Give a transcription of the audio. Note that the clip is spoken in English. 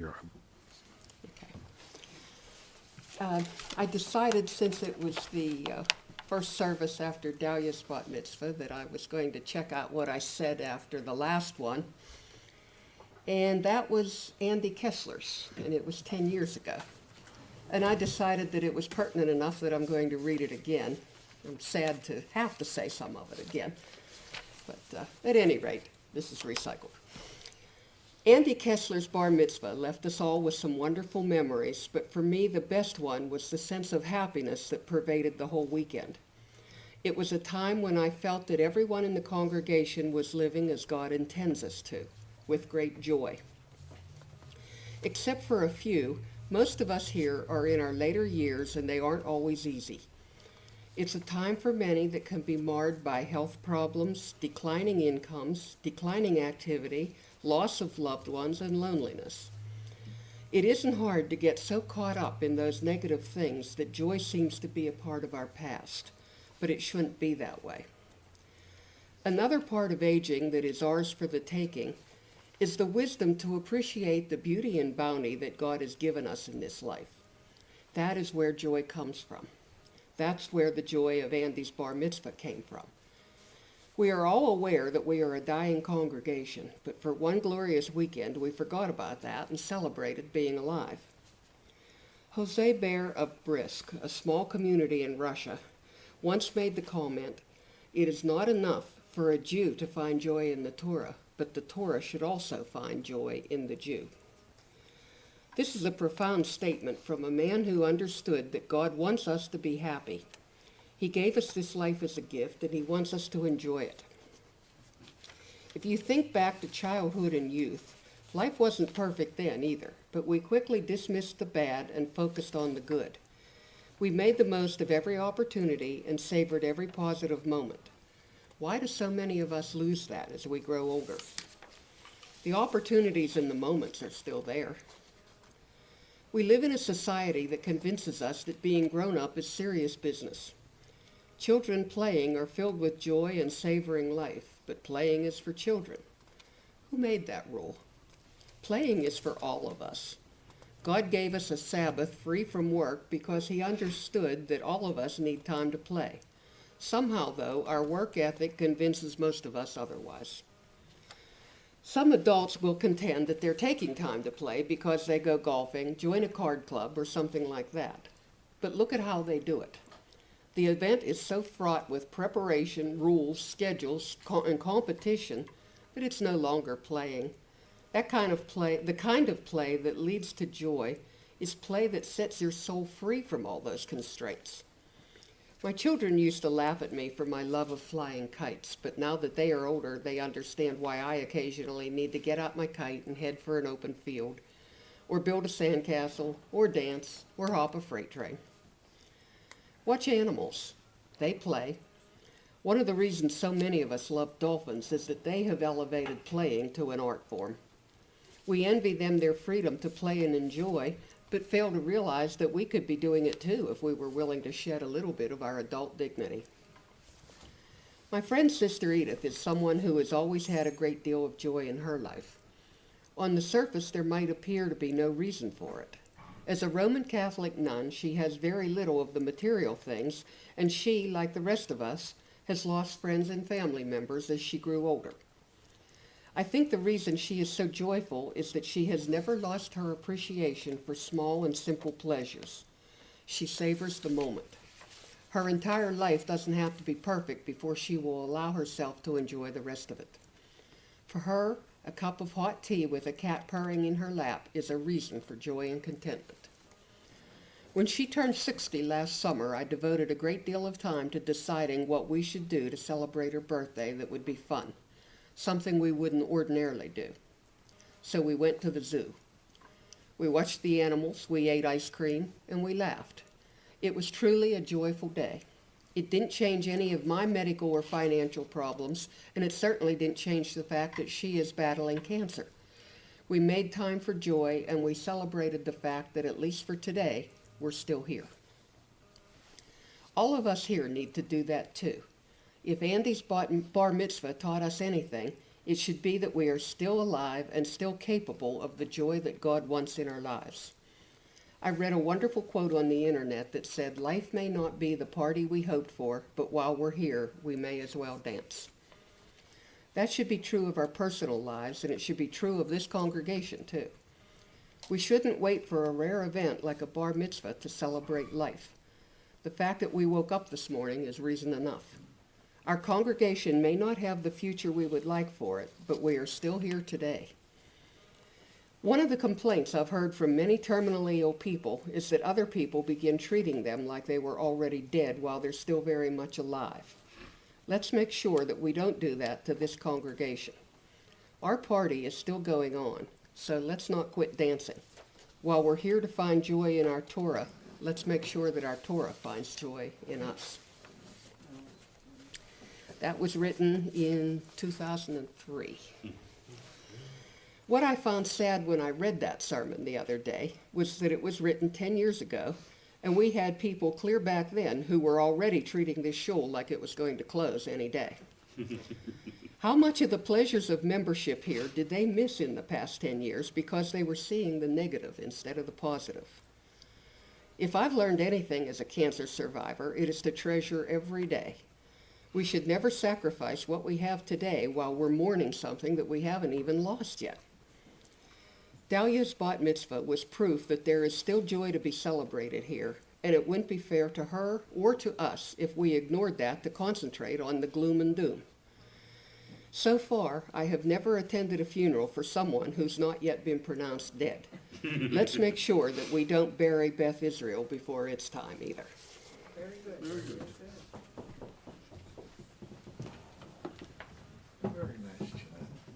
You're I decided, since it was the first service after Dahlia's bat mitzvah, that I was going to check out what I said after the last one. And that was Andy Kessler's, and it was 10 years ago. And I decided that it was pertinent enough that I'm going to read it again. I'm sad to have to say some of it again. But at any rate, this is recycled. Andy Kessler's bar mitzvah left us all with some wonderful memories, but for me the best one was the sense of happiness that pervaded the whole weekend. It was a time when I felt that everyone in the congregation was living as God intends us to, with great joy. Except for a few, most of us here are in our later years, and they aren't always easy. It's a time for many that can be marred by health problems, declining incomes, declining activity, loss of loved ones, and loneliness. It isn't hard to get so caught up in those negative things that joy seems to be a part of our past, but it shouldn't be that way. Another part of aging that is ours for the taking is the wisdom to appreciate the beauty and bounty that God has given us in this life. That is where joy comes from. That's where the joy of Andy's bar mitzvah came from. We are all aware that we are a dying congregation, but for one glorious weekend we forgot about that and celebrated being alive. Jose Bear of Brisk, a small community in Russia, once made the comment, "It is not enough for a Jew to find joy in the Torah, but the Torah should also find joy in the Jew." This is a profound statement from a man who understood that God wants us to be happy. He gave us this life as a gift, and he wants us to enjoy it. If you think back to childhood and youth, life wasn't perfect then either, but we quickly dismissed the bad and focused on the good. We made the most of every opportunity and savored every positive moment. Why do so many of us lose that as we grow older? The opportunities and the moments are still there. We live in a society that convinces us that being grown up is serious business. Children playing are filled with joy and savoring life, but playing is for children. Who made that rule? Playing is for all of us. God gave us a Sabbath free from work because he understood that all of us need time to play. Somehow, though, our work ethic convinces most of us otherwise. Some adults will contend that they're taking time to play because they go golfing, join a card club, or something like that. But look at how they do it. The event is so fraught with preparation, rules, schedules, and competition that it's no longer playing. The kind of play that leads to joy is play that sets your soul free from all those constraints. My children used to laugh at me for my love of flying kites, but now that they are older, they understand why I occasionally need to get out my kite and head for an open field, or build a sandcastle, or dance, or hop a freight train. Watch animals. They play. One of the reasons so many of us love dolphins is that they have elevated playing to an art form. We envy them their freedom to play and enjoy, but fail to realize that we could be doing it too if we were willing to shed a little bit of our adult dignity. My friend Sister Edith is someone who has always had a great deal of joy in her life. On the surface, there might appear to be no reason for it. As a Roman Catholic nun, she has very little of the material things, and she, like the rest of us, has lost friends and family members as she grew older. I think the reason she is so joyful is that she has never lost her appreciation for small and simple pleasures. She savors the moment. Her entire life doesn't have to be perfect before she will allow herself to enjoy the rest of it. For her, a cup of hot tea with a cat purring in her lap is a reason for joy and contentment. When she turned 60 last summer, I devoted a great deal of time to deciding what we should do to celebrate her birthday that would be fun, something we wouldn't ordinarily do. So we went to the zoo. We watched the animals, we ate ice cream, and we laughed. It was truly a joyful day. It didn't change any of my medical or financial problems, and it certainly didn't change the fact that she is battling cancer. We made time for joy, and we celebrated the fact that, at least for today, we're still here. All of us here need to do that too. If Andy's bar mitzvah taught us anything, It should be that we are still alive and still capable of the joy that God wants in our lives. I read a wonderful quote on the internet that said, "Life may not be the party we hoped for, but while we're here, we may as well dance." That should be true of our personal lives, and it should be true of this congregation, too. We shouldn't wait for a rare event like a bar mitzvah to celebrate life. The fact that we woke up this morning is reason enough. Our congregation may not have the future we would like for it, but we are still here today. One of the complaints I've heard from many terminally ill people is that other people begin treating them like they were already dead while they're still very much alive. Let's make sure that we don't do that to this congregation. Our party is still going on, so let's not quit dancing. While we're here to find joy in our Torah, let's make sure that our Torah finds joy in us. That was written in 2003. What I found sad when I read that sermon the other day was that it was written 10 years ago, and we had people clear back then who were already treating this shul like it was going to close any day. How much of the pleasures of membership here did they miss in the past 10 years because they were seeing the negative instead of the positive? If I've learned anything as a cancer survivor, it is to treasure every day. We should never sacrifice what we have today while we're mourning something that we haven't even lost yet. Dahlia's bat mitzvah was proof that there is still joy to be celebrated here, and it wouldn't be fair to her or to us if we ignored that to concentrate on the gloom and doom. So far, I have never attended a funeral for someone who's not yet been pronounced dead. Let's make sure that we don't bury Beth Israel before it's time either. Very good. Very good.